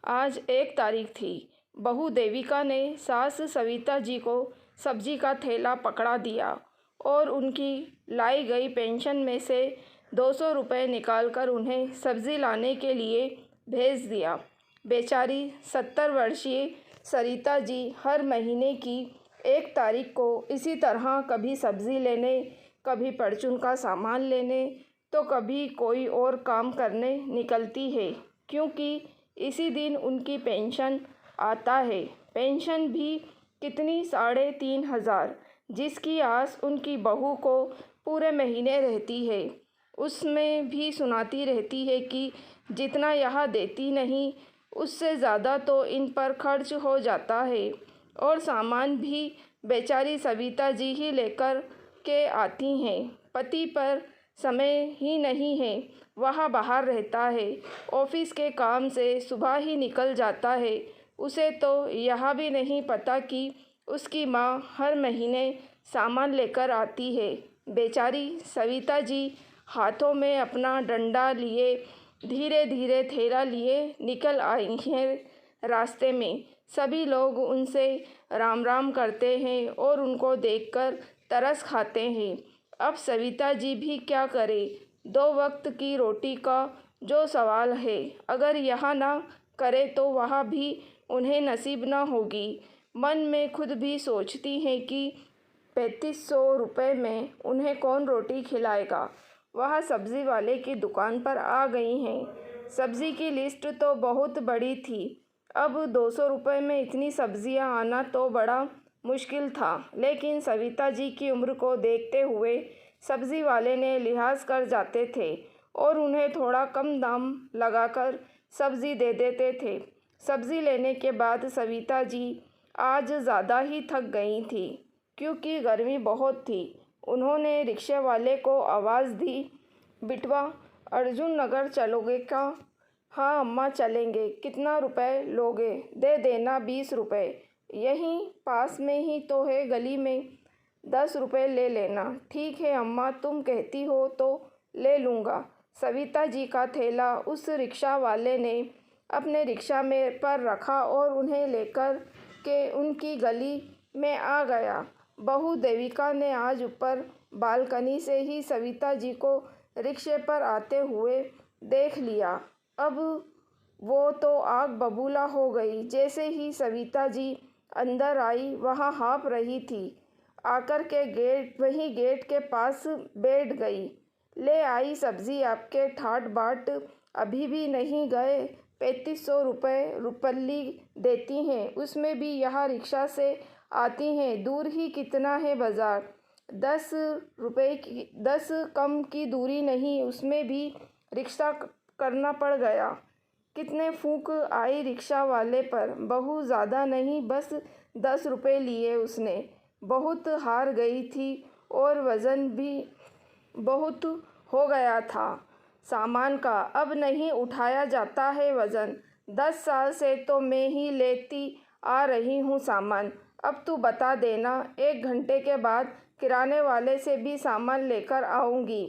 आज 1 तारीख थी। बहू देविका ने सास सविता जी को सब्जी का थैला पकड़ा दिया और उनकी लाई गई पेंशन में से 200 रुपये निकालकर उन्हें सब्जी लाने के लिए भेज दिया। बेचारी 70 वर्षीय सरिता जी हर महीने की 1 तारीख को इसी तरह कभी सब्जी लेने, कभी परचून का सामान लेने, तो कभी कोई और काम करने निकलती है, क्योंकि इसी दिन उनकी पेंशन आता है। पेंशन भी कितनी, 3,500, जिसकी आस उनकी बहू को पूरे महीने रहती है। उसमें भी सुनाती रहती है कि जितना यह देती नहीं, उससे ज़्यादा तो इन पर खर्च हो जाता है, और सामान भी बेचारी सविता जी ही लेकर के आती हैं। पति पर समय ही नहीं है, वह बाहर रहता है, ऑफिस के काम से सुबह ही निकल जाता है। उसे तो यह भी नहीं पता कि उसकी माँ हर महीने सामान लेकर आती है। बेचारी सविता जी हाथों में अपना डंडा लिए धीरे धीरे थैला लिए निकल आई हैं। रास्ते में सभी लोग उनसे राम राम करते हैं और उनको देखकर तरस खाते हैं। अब सविता जी भी क्या करे, 2 वक्त की रोटी का जो सवाल है, अगर यह ना करे तो वह भी उन्हें नसीब न होगी। मन में खुद भी सोचती हैं कि 3500 रुपये में उन्हें कौन रोटी खिलाएगा। वह सब्ज़ी वाले की दुकान पर आ गई हैं। सब्ज़ी की लिस्ट तो बहुत बड़ी थी। अब 200 रुपये में इतनी सब्जियां आना तो बड़ा मुश्किल था, लेकिन सविता जी की उम्र को देखते हुए सब्ज़ी वाले ने लिहाज कर जाते थे और उन्हें थोड़ा कम दाम लगाकर सब्ज़ी दे देते थे। सब्ज़ी लेने के बाद सविता जी आज ज़्यादा ही थक गई थी, क्योंकि गर्मी बहुत थी। उन्होंने रिक्शे वाले को आवाज़ दी, बिटवा, अर्जुन नगर चलोगे क्या? हाँ अम्मा चलेंगे। कितना रुपए लोगे? दे देना 20 रुपये। यहीं पास में ही तो है, गली में। 10 रुपये ले लेना। ठीक है अम्मा, तुम कहती हो तो ले लूँगा। सविता जी का थैला उस रिक्शा वाले ने अपने रिक्शा में पर रखा और उन्हें लेकर के उनकी गली में आ गया। बहू देविका ने आज ऊपर बालकनी से ही सविता जी को रिक्शे पर आते हुए देख लिया। अब वो तो आग बबूला हो गई। जैसे ही सविता जी अंदर आई, वहाँ हाँफ रही थी। आकर के वहीं गेट के पास बैठ गई। ले आई सब्जी आपके ठाट बाट, अभी भी नहीं गए। 3500 रुपये रुपल्ली देती हैं, उसमें भी यह रिक्शा से आती हैं। दूर ही कितना है बाज़ार? 10 रुपये की 10 कम की दूरी नहीं, उसमें भी रिक्शा करना पड़ गया। कितने फूंक आई रिक्शा वाले पर। बहू ज़्यादा नहीं, बस 10 रुपये लिए उसने। बहुत हार गई थी और वज़न भी बहुत हो गया था सामान का। अब नहीं उठाया जाता है वज़न। 10 साल से तो मैं ही लेती आ रही हूँ सामान। अब तू बता देना, 1 घंटे के बाद किराने वाले से भी सामान लेकर आऊँगी।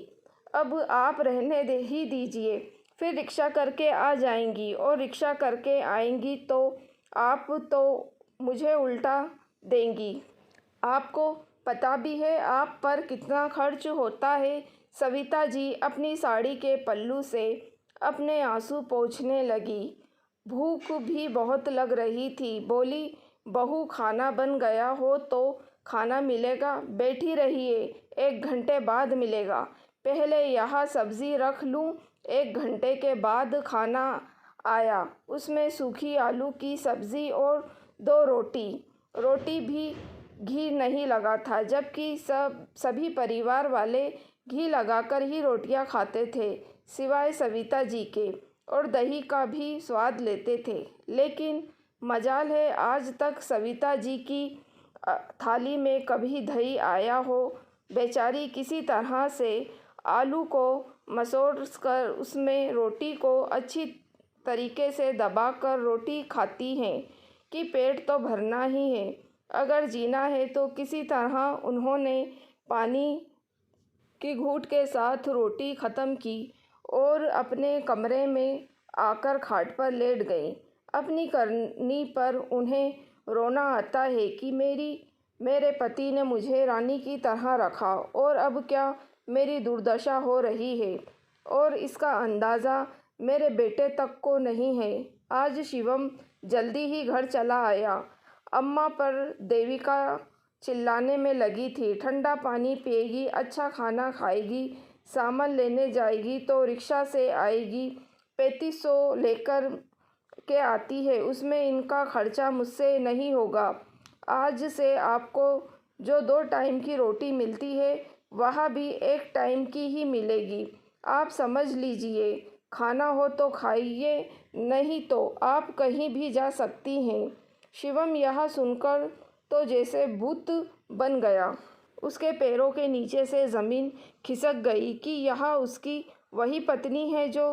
अब आप रहने ही दीजिए, फिर रिक्शा करके आ जाएंगी, और रिक्शा करके आएंगी तो आप तो मुझे उल्टा देंगी। आपको पता भी है आप पर कितना खर्च होता है। सविता जी अपनी साड़ी के पल्लू से अपने आंसू पोंछने लगी। भूख भी बहुत लग रही थी। बोली, बहू खाना बन गया हो तो खाना मिलेगा? बैठी रहिए, 1 घंटे बाद मिलेगा। पहले यहाँ सब्ज़ी रख लूँ। 1 घंटे के बाद खाना आया। उसमें सूखी आलू की सब्ज़ी और 2 रोटी। रोटी भी घी नहीं लगा था, जबकि सभी परिवार वाले घी लगाकर ही रोटियां खाते थे, सिवाय सविता जी के, और दही का भी स्वाद लेते थे। लेकिन मजाल है, आज तक सविता जी की थाली में कभी दही आया हो। बेचारी किसी तरह से आलू को मसोड़ कर उसमें रोटी को अच्छी तरीके से दबाकर रोटी खाती हैं कि पेट तो भरना ही है, अगर जीना है तो। किसी तरह उन्होंने पानी की घूंट के साथ रोटी ख़त्म की और अपने कमरे में आकर खाट पर लेट गई। अपनी करनी पर उन्हें रोना आता है कि मेरे पति ने मुझे रानी की तरह रखा और अब क्या मेरी दुर्दशा हो रही है, और इसका अंदाज़ा मेरे बेटे तक को नहीं है। आज शिवम जल्दी ही घर चला आया। अम्मा पर देविका चिल्लाने में लगी थी। ठंडा पानी पिएगी, अच्छा खाना खाएगी, सामान लेने जाएगी तो रिक्शा से आएगी, 3500 लेकर के आती है, उसमें इनका खर्चा मुझसे नहीं होगा। आज से आपको जो 2 टाइम की रोटी मिलती है वह भी 1 टाइम की ही मिलेगी। आप समझ लीजिए, खाना हो तो खाइए, नहीं तो आप कहीं भी जा सकती हैं। शिवम यह सुनकर तो जैसे भूत बन गया। उसके पैरों के नीचे से ज़मीन खिसक गई कि यह उसकी वही पत्नी है जो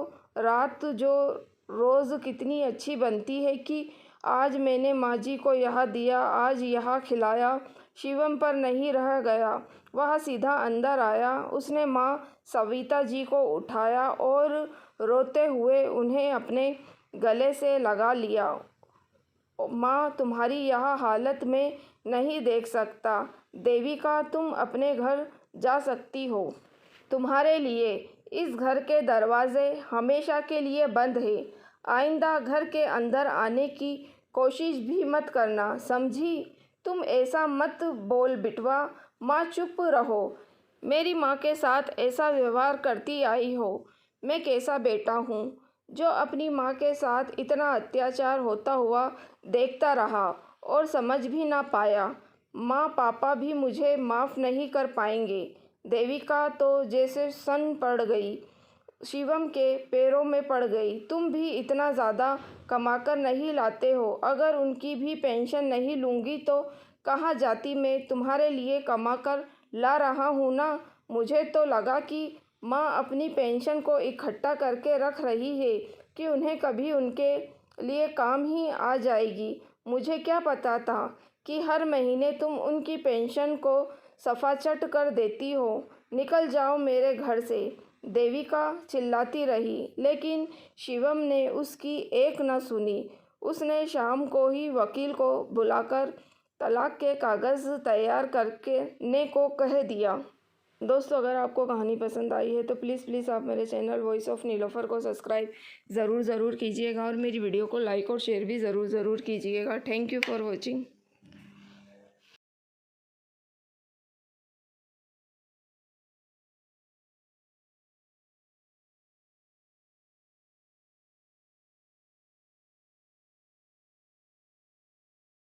रोज़ कितनी अच्छी बनती है कि आज मैंने माँ जी को यह दिया, आज यह खिलाया। शिवम पर नहीं रह गया। वह सीधा अंदर आया। उसने माँ सविता जी को उठाया और रोते हुए उन्हें अपने गले से लगा लिया। माँ, तुम्हारी यह हालत में नहीं देख सकता। देविका, तुम अपने घर जा सकती हो। तुम्हारे लिए इस घर के दरवाजे हमेशा के लिए बंद है। आइंदा घर के अंदर आने की कोशिश भी मत करना, समझी? तुम ऐसा मत बोल बिटवा। माँ, चुप रहो। मेरी माँ के साथ ऐसा व्यवहार करती आई हो। मैं कैसा बेटा हूँ जो अपनी माँ के साथ इतना अत्याचार होता हुआ देखता रहा और समझ भी ना पाया। माँ, पापा भी मुझे माफ़ नहीं कर पाएंगे। देविका तो जैसे सन पड़ गई, शिवम के पैरों में पड़ गई। तुम भी इतना ज़्यादा कमाकर नहीं लाते हो। अगर उनकी भी पेंशन नहीं लूँगी तो कहाँ जाती? मैं तुम्हारे लिए कमाकर ला रहा हूँ ना। मुझे तो लगा कि माँ अपनी पेंशन को इकट्ठा करके रख रही है कि उन्हें कभी उनके लिए काम ही आ जाएगी। मुझे क्या पता था कि हर महीने तुम उनकी पेंशन को सफाचट कर देती हो। निकल जाओ मेरे घर से। देविका चिल्लाती रही, लेकिन शिवम ने उसकी एक न सुनी। उसने शाम को ही वकील को बुलाकर तलाक के कागज़ तैयार करने को कह दिया। दोस्तों, अगर आपको कहानी पसंद आई है तो प्लीज़ आप मेरे चैनल वॉइस ऑफ नीलोफर को सब्सक्राइब ज़रूर कीजिएगा और मेरी वीडियो को लाइक और शेयर भी ज़रूर कीजिएगा। Thank you for watching.